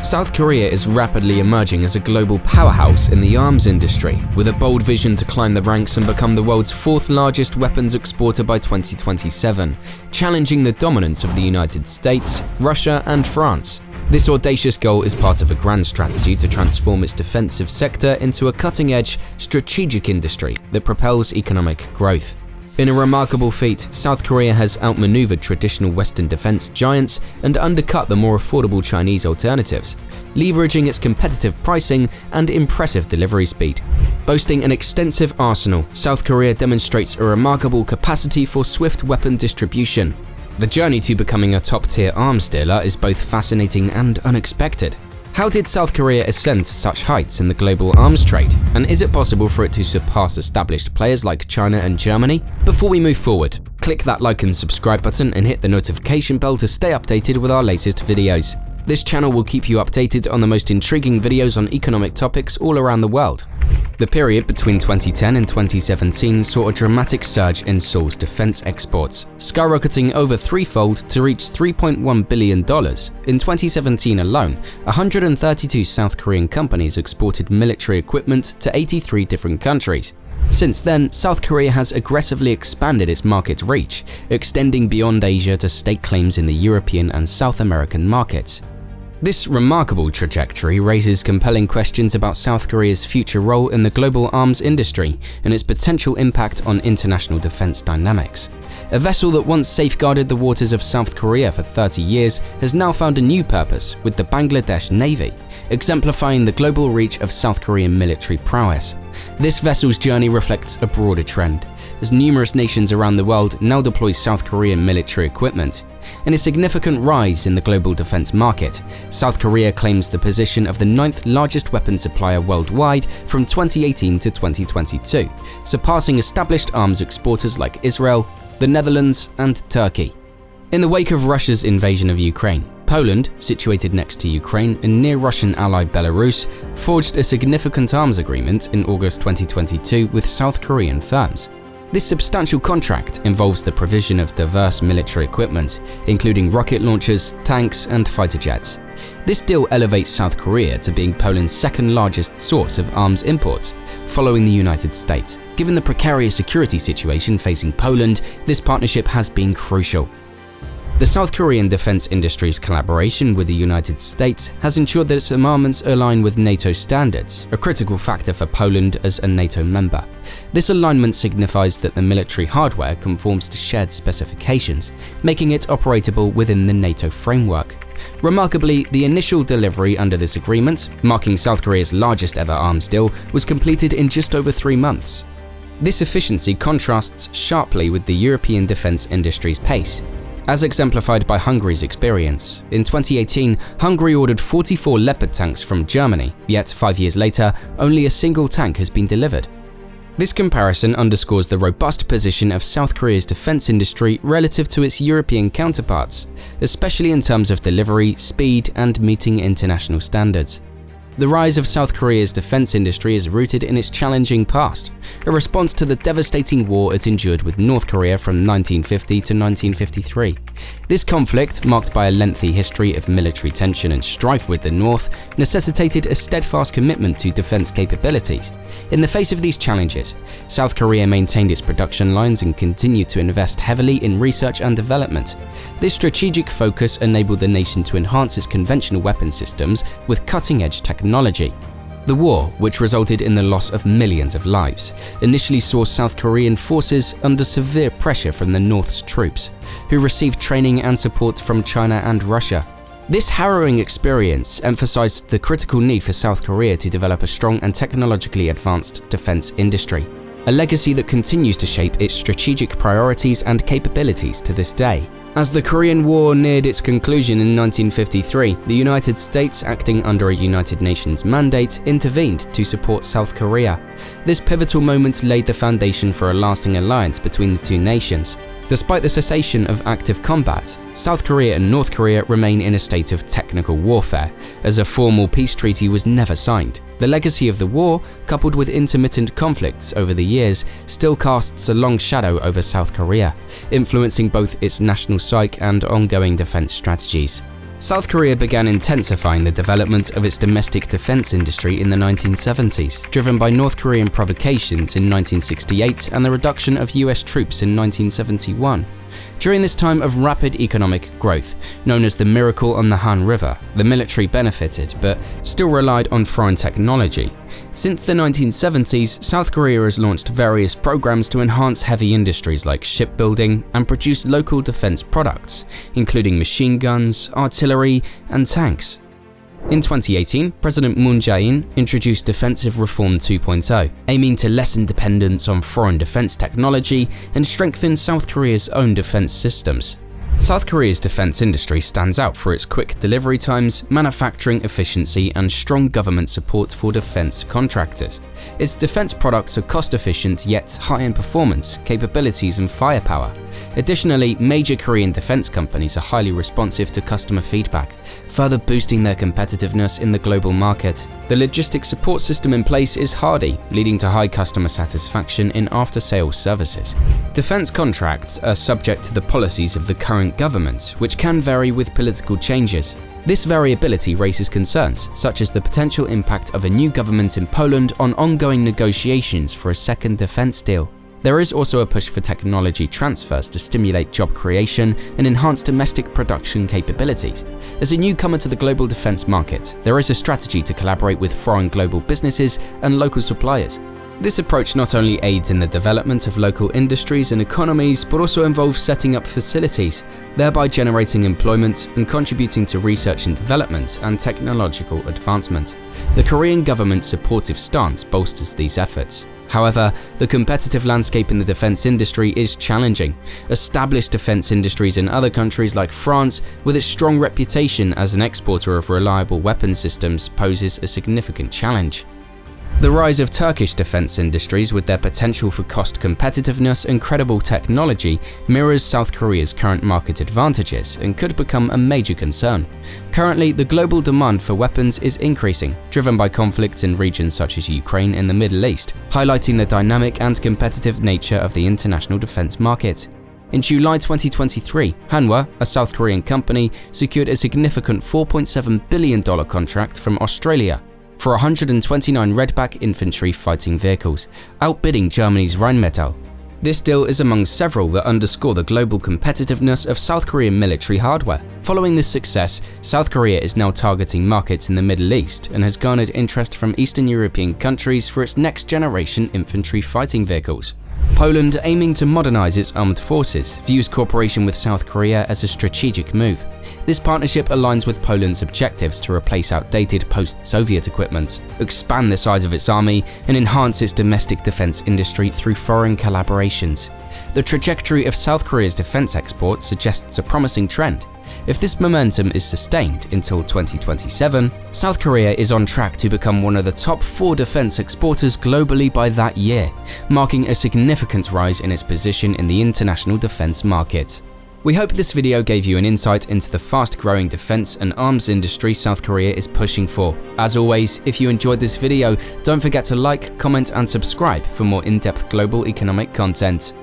South Korea is rapidly emerging as a global powerhouse in the arms industry, with a bold vision to climb the ranks and become the world's fourth largest weapons exporter by 2027, challenging the dominance of the United States, Russia, and France. This audacious goal is part of a grand strategy to transform its defensive sector into a cutting-edge, strategic industry that propels economic growth. In a remarkable feat, South Korea has outmaneuvered traditional Western defense giants and undercut the more affordable Chinese alternatives, leveraging its competitive pricing and impressive delivery speed. Boasting an extensive arsenal, South Korea demonstrates a remarkable capacity for swift weapon distribution. The journey to becoming a top-tier arms dealer is both fascinating and unexpected. How did South Korea ascend to such heights in the global arms trade? And is it possible for it to surpass established players like China and Germany? Before we move forward, click that like and subscribe button and hit the notification bell to stay updated with our latest videos. This channel will keep you updated on the most intriguing videos on economic topics all around the world. The period between 2010 and 2017 saw a dramatic surge in Seoul's defense exports, skyrocketing over threefold to reach $3.1 billion. In 2017 alone, 132 South Korean companies exported military equipment to 83 different countries. Since then, South Korea has aggressively expanded its market reach, extending beyond Asia to stake claims in the European and South American markets. This remarkable trajectory raises compelling questions about South Korea's future role in the global arms industry and its potential impact on international defense dynamics. A vessel that once safeguarded the waters of South Korea for 30 years has now found a new purpose with the Bangladesh Navy, exemplifying the global reach of South Korean military prowess. This vessel's journey reflects a broader trend, as numerous nations around the world now deploy South Korean military equipment. In a significant rise in the global defense market, South Korea claims the position of the 9th largest weapons supplier worldwide from 2018 to 2022, surpassing established arms exporters like Israel, the Netherlands, and Turkey. In the wake of Russia's invasion of Ukraine, Poland, situated next to Ukraine and near Russian ally Belarus, forged a significant arms agreement in August 2022 with South Korean firms. This substantial contract involves the provision of diverse military equipment, including rocket launchers, tanks, and fighter jets. This deal elevates South Korea to being Poland's second largest source of arms imports, following the United States. Given the precarious security situation facing Poland, this partnership has been crucial. The South Korean defense industry's collaboration with the United States has ensured that its armaments align with NATO standards, a critical factor for Poland as a NATO member. This alignment signifies that the military hardware conforms to shared specifications, making it operable within the NATO framework. Remarkably, the initial delivery under this agreement, marking South Korea's largest ever arms deal, was completed in just over 3 months. This efficiency contrasts sharply with the European defense industry's pace, as exemplified by Hungary's experience. In 2018, Hungary ordered 44 Leopard tanks from Germany, yet 5 years later, only a single tank has been delivered. This comparison underscores the robust position of South Korea's defense industry relative to its European counterparts, especially in terms of delivery, speed, and meeting international standards. The rise of South Korea's defense industry is rooted in its challenging past, a response to the devastating war it endured with North Korea from 1950 to 1953. This conflict, marked by a lengthy history of military tension and strife with the North, necessitated a steadfast commitment to defense capabilities. In the face of these challenges, South Korea maintained its production lines and continued to invest heavily in research and development. This strategic focus enabled the nation to enhance its conventional weapon systems with cutting-edge technology. The war, which resulted in the loss of millions of lives, initially saw South Korean forces under severe pressure from the North's troops, who received training and support from China and Russia. This harrowing experience emphasized the critical need for South Korea to develop a strong and technologically advanced defense industry, a legacy that continues to shape its strategic priorities and capabilities to this day. As the Korean War neared its conclusion in 1953, the United States, acting under a United Nations mandate, intervened to support South Korea. This pivotal moment laid the foundation for a lasting alliance between the two nations. Despite the cessation of active combat, South Korea and North Korea remain in a state of technical warfare, as a formal peace treaty was never signed. The legacy of the war, coupled with intermittent conflicts over the years, still casts a long shadow over South Korea, influencing both its national psyche and ongoing defense strategies. South Korea began intensifying the development of its domestic defense industry in the 1970s, driven by North Korean provocations in 1968 and the reduction of US troops in 1971. During this time of rapid economic growth, known as the Miracle on the Han River, the military benefited but still relied on foreign technology. Since the 1970s, South Korea has launched various programs to enhance heavy industries like shipbuilding and produce local defense products, including machine guns, artillery, and tanks. In 2018, President Moon Jae-in introduced Defensive Reform 2.0, aiming to lessen dependence on foreign defense technology and strengthen South Korea's own defense systems. South Korea's defense industry stands out for its quick delivery times, manufacturing efficiency, and strong government support for defense contractors. Its defense products are cost-efficient yet high in performance, capabilities, and firepower. Additionally, major Korean defense companies are highly responsive to customer feedback, further boosting their competitiveness in the global market. The logistics support system in place is hardy, leading to high customer satisfaction in after-sales services. Defense contracts are subject to the policies of the current government, which can vary with political changes. This variability raises concerns, such as the potential impact of a new government in Poland on ongoing negotiations for a second defense deal. There is also a push for technology transfers to stimulate job creation and enhance domestic production capabilities. As a newcomer to the global defense market, there is a strategy to collaborate with foreign global businesses and local suppliers. This approach not only aids in the development of local industries and economies, but also involves setting up facilities, thereby generating employment and contributing to research and development and technological advancement. The Korean government's supportive stance bolsters these efforts. However, the competitive landscape in the defense industry is challenging. Established defense industries in other countries like France, with its strong reputation as an exporter of reliable weapon systems, poses a significant challenge. The rise of Turkish defense industries, with their potential for cost competitiveness and credible technology, mirrors South Korea's current market advantages and could become a major concern. Currently, the global demand for weapons is increasing, driven by conflicts in regions such as Ukraine and the Middle East, highlighting the dynamic and competitive nature of the international defense market. In July 2023, Hanwha, a South Korean company, secured a significant $4.7 billion contract from Australia for 129 Redback infantry fighting vehicles, outbidding Germany's Rheinmetall. This deal is among several that underscore the global competitiveness of South Korean military hardware. Following this success, South Korea is now targeting markets in the Middle East and has garnered interest from Eastern European countries for its next-generation infantry fighting vehicles. Poland, aiming to modernize its armed forces, views cooperation with South Korea as a strategic move. This partnership aligns with Poland's objectives to replace outdated post-Soviet equipment, expand the size of its army, and enhance its domestic defense industry through foreign collaborations. The trajectory of South Korea's defense exports suggests a promising trend. If this momentum is sustained until 2027, South Korea is on track to become one of the top 4 defense exporters globally by that year, marking a significant rise in its position in the international defense market. We hope this video gave you an insight into the fast-growing defense and arms industry South Korea is pushing for. As always, if you enjoyed this video, don't forget to like, comment, and subscribe for more in-depth global economic content.